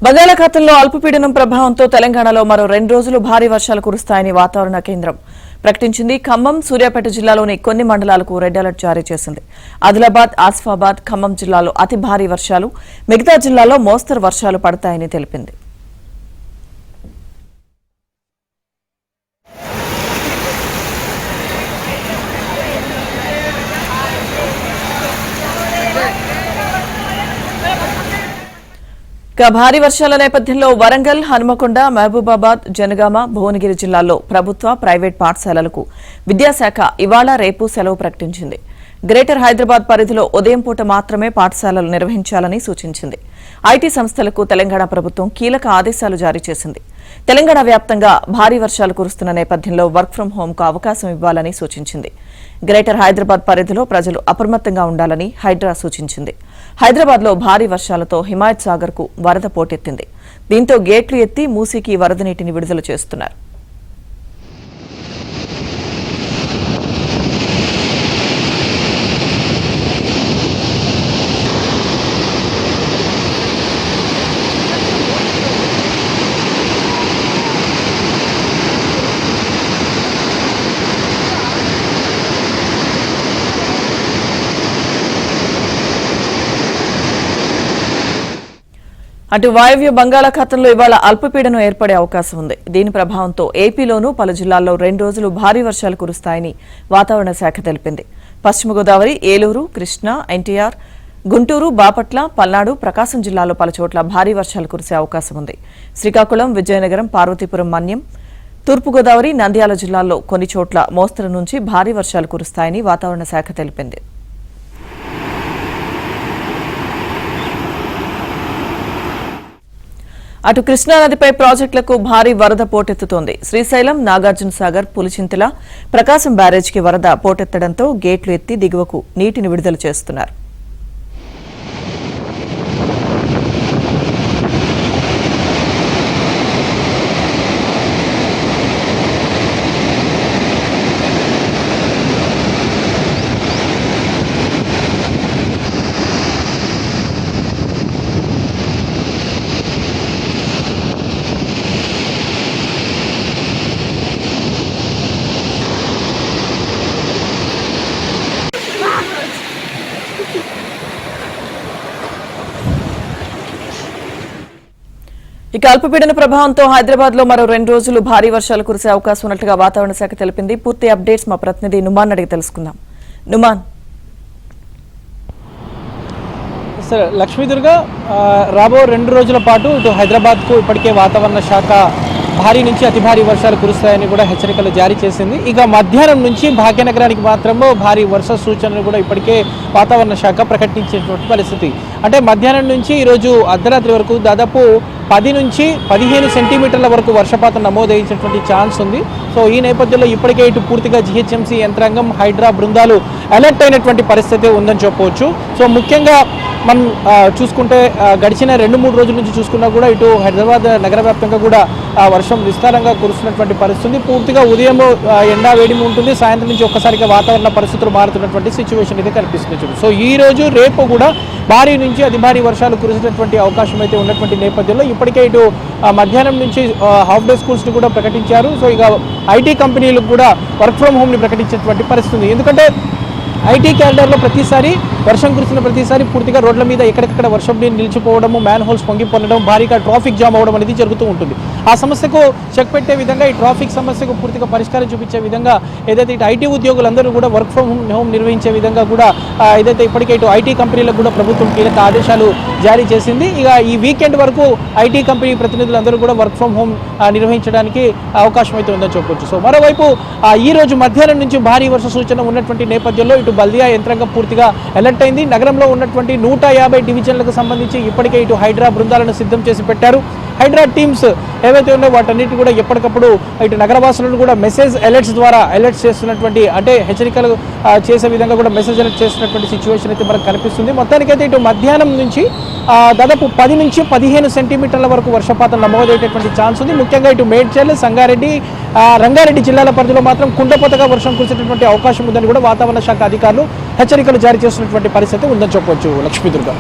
బంగాళాఖాతంలో అల్పపీడనం ప్రభావంతో తెలంగాణలో మరో 2 రోజులు భారీ వర్షాలు కురుస్తాయని వాతావరణ కేంద్రం ప్రకటించింది. ఖమ్మం, సూర్యాపేట జిల్లాలోని కొన్ని మండలాలకు రెడ్ అలర్ట్ జారీ చేసింది. ఆదిలాబాద్, ఆసిఫాబాద్, ఖమ్మం జిల్లాలో అతి భారీ వర్షాలు, మిగతా జిల్లాల్లో మోస్తరు వర్షాలు పడతాయని తెలిపింది. భారీ వర్షాల నేపథ్యంలో వరంగల్, హనుమకొండ, మహబూబాబాద్, జనగామ, భువనగిరి జిల్లాల్లో ప్రభుత్వ, ప్రైవేట్ పాఠశాలలకు విద్యాశాఖ ఇవాళ, రేపు సెలవు ప్రకటించింది. గ్రేటర్ హైదరాబాద్ పరిధిలో ఉదయం పూట మాత్రమే పాఠశాలలు నిర్వహించాలని సూచించింది. ఐటీ సంస్థలకు తెలంగాణ ప్రభుత్వం కీలక ఆదేశాలు జారీ చేసింది. తెలంగాణ వ్యాప్తంగా భారీ వర్షాలు కురుస్తున్న నేపథ్యంలో వర్క్ ఫ్రం హోంకు అవకాశం ఇవ్వాలని సూచించింది. గ్రేటర్ హైదరాబాద్ పరిధిలో ప్రజలు అప్రమత్తంగా ఉండాలని హైడ్రా సూచించింది. హైదరాబాద్లో భారీ వర్షాలతో హిమాయత్ సాగర్ కు వరద పోటెత్తింది. దీంతో గేట్లు ఎత్తి మూసీకి వరద నీటిని విడుదల చేస్తున్నారు. అటు వాయవ్య బంగాళాఖాతంలో ఇవాళ అల్పపీడనం ఏర్పడే అవకాశం ఉంది. దీని ప్రభావంతో ఏపీలోనూ పలు జిల్లాల్లో 2 రోజులు భారీ వర్షాలు కురుస్తాయని వాతావరణ శాఖ తెలిపింది. పశ్చిమ గోదావరి, ఏలూరు, కృష్ణా, ఎన్టీఆర్, గుంటూరు, బాపట్ల, పల్నాడు, ప్రకాశం జిల్లాలో పలుచోట్ల భారీ వర్షాలు కురిసే అవకాశం ఉంది. శ్రీకాకుళం, విజయనగరం, పార్వతీపురం, మన్యం, తూర్పుగోదావరి, నంద్యాల జిల్లాల్లో కొన్ని చోట్ల మోస్తరు నుంచి భారీ వర్షాలు కురుస్తాయని వాతావరణ శాఖ తెలిపింది. అటు కృష్ణానదిపై ప్రాజెక్టులకు భారీ వరద పోటెత్తుతోంది. శ్రీశైలం, నాగార్జున సాగర్, పులిచింతల, ప్రకాశం బ్యారేజ్కి వరద పోటెత్తడంతో గేట్లు ఎత్తి దిగువకు నీటిని విడుదల చేస్తున్నారు. ఇక అల్పపీడన ప్రభావంతో హైదరాబాద్ లో మరో 2 రోజులు భారీ వర్షాలు కురిసే అవకాశం ఉన్నట్లుగా వాతావరణ శాఖ తెలిపింది. పూర్తి అప్డేట్స్ మా ప్రతినిధి నుమాన్ అడిగి తెలుసుకుందాం. నుమాన్. లక్ష్మీదుర్గ, రాబో 2 రోజుల పాటు ఇటు హైదరాబాద్కు ఇప్పటికే వాతావరణ శాఖ భారీ నుంచి అతి భారీ వర్షాలు కురుస్తాయని కూడా హెచ్చరికలు జారీ చేసింది. ఇక మధ్యాహ్నం నుంచి భాగ్యనగరానికి మాత్రము భారీ వర్ష సూచనలు కూడా ఇప్పటికే వాతావరణ శాఖ ప్రకటించేటువంటి పరిస్థితి. అంటే మధ్యాహ్నం నుంచి ఈరోజు అర్ధరాత్రి వరకు దాదాపు 10 నుంచి 15 సెంటీమీటర్ల వరకు వర్షపాతం నమోదయ్యేటువంటి ఛాన్స్ ఉంది. సో ఈ నేపథ్యంలో ఇప్పటికే ఇటు పూర్తిగా జీహెచ్ఎంసీ యంత్రాంగం, హైడ్రా బృందాలు అలర్ట్ అయినటువంటి పరిస్థితి ఉందని చెప్పవచ్చు. సో ముఖ్యంగా మనం చూసుకుంటే గడిచిన 2-3 రోజుల నుంచి చూసుకున్నా కూడా ఇటు హైదరాబాద్ నగర వ్యాప్తంగా కూడా వర్షం విస్తారంగా కురుస్తున్నటువంటి పరిస్థితి. పూర్తిగా ఉదయం ఎండా వేడిమి ఉంటుంది, సాయంత్రం నుంచి ఒక్కసారిగా వాతావరణ పరిస్థితులు మారుతున్నటువంటి సిచ్యువేషన్ అయితే కనిపిస్తుంది. సో ఈ రోజు, రేపు కూడా భారీ నుంచి అతి భారీ వర్షాలు కురిసేటువంటి అవకాశం అయితే ఉన్నటువంటి నేపథ్యంలో ఇప్పటికే ఇటు మధ్యాహ్నం నుంచి హాఫ్ డే స్కూల్స్ని కూడా ప్రకటించారు. సో ఇక ఐటీ కంపెనీలకు కూడా వర్క్ ఫ్రమ్ హోమ్ని ప్రకటించేటువంటి పరిస్థితి. ఎందుకంటే ఐటీ క్యాలెండర్లో ప్రతిసారి వర్షం కురిసిన ప్రతిసారి పూర్తిగా రోడ్ల మీద ఎక్కడెక్కడ వర్షం నీరు నిలిచిపోవడము, మ్యాన్ హోల్స్ పొంగిపోవడం, భారీగా ట్రాఫిక్ జామ్ అవ్వడం అనేది జరుగుతూ ఉంటుంది. ఆ సమస్యకు చెక్ పెట్టే విధంగా, ఈ ట్రాఫిక్ సమస్యకు పూర్తిగా పరిష్కారం చూపించే విధంగా ఏదైతే ఇటు ఐటీ ఉద్యోగులందరూ కూడా వర్క్ ఫ్రమ్ హోమ్ నిర్వహించే విధంగా కూడా ఏదైతే ఇప్పటికే ఇటు ఐటీ కంపెనీలకు కూడా ప్రభుత్వం కీలక ఆదేశాలు జారీ చేసింది. ఇక ఈ వీకెండ్ వరకు ఐటీ కంపెనీ ప్రతినిధులందరూ కూడా వర్క్ ఫ్రమ్ హోమ్ నిర్వహించడానికి అవకాశం అయితే ఉందని చెప్పవచ్చు. సో మరోవైపు ఈ రోజు మధ్యాహ్నం నుంచి భారీ వర్ష సూచన ఉన్నటువంటి నేపథ్యంలో ఇటు బల్దియా యంత్రాంగం పూర్తిగా అలర్ట్ అయింది. నగరంలో ఉన్నటువంటి 150 డివిజన్లకు సంబంధించి ఇప్పటికే ఇటు హైడ్రా బృందాలను సిద్ధం చేసి పెట్టారు. హైడ్రా టీమ్స్ ఏవైతే ఉన్నాయో వాటన్నిటి కూడా ఎప్పటికప్పుడు ఇటు నగరవాసులను కూడా మెసేజ్ అలర్ట్స్ ద్వారా అలర్ట్స్ చేస్తున్నటువంటి, అంటే హెచ్చరికలు చేసే విధంగా కూడా మెసేజ్ అలర్ట్ చేస్తున్నటువంటి సిచ్యువేషన్ అయితే మనకు కనిపిస్తుంది. మొత్తానికైతే ఇటు మధ్యాహ్నం నుంచి దాదాపు 10 నుంచి 15 సెంటీమీటర్ల వరకు వర్షపాతం నమోదయ్యేటటువంటి ఛాన్స్ ఉంది. ముఖ్యంగా ఇటు మేడ్చల్, సంగారెడ్డి, రంగారెడ్డి జిల్లాల పరిధిలో మాత్రం కుండపోతగా వర్షం కురిసేటటువంటి అవకాశం ఉందని కూడా వాతావరణ శాఖ అధికారులు హెచ్చరికలు జారీ చేస్తున్నటువంటి పరిస్థితి ఉందని చెప్పవచ్చు. లక్ష్మీదుర్గ.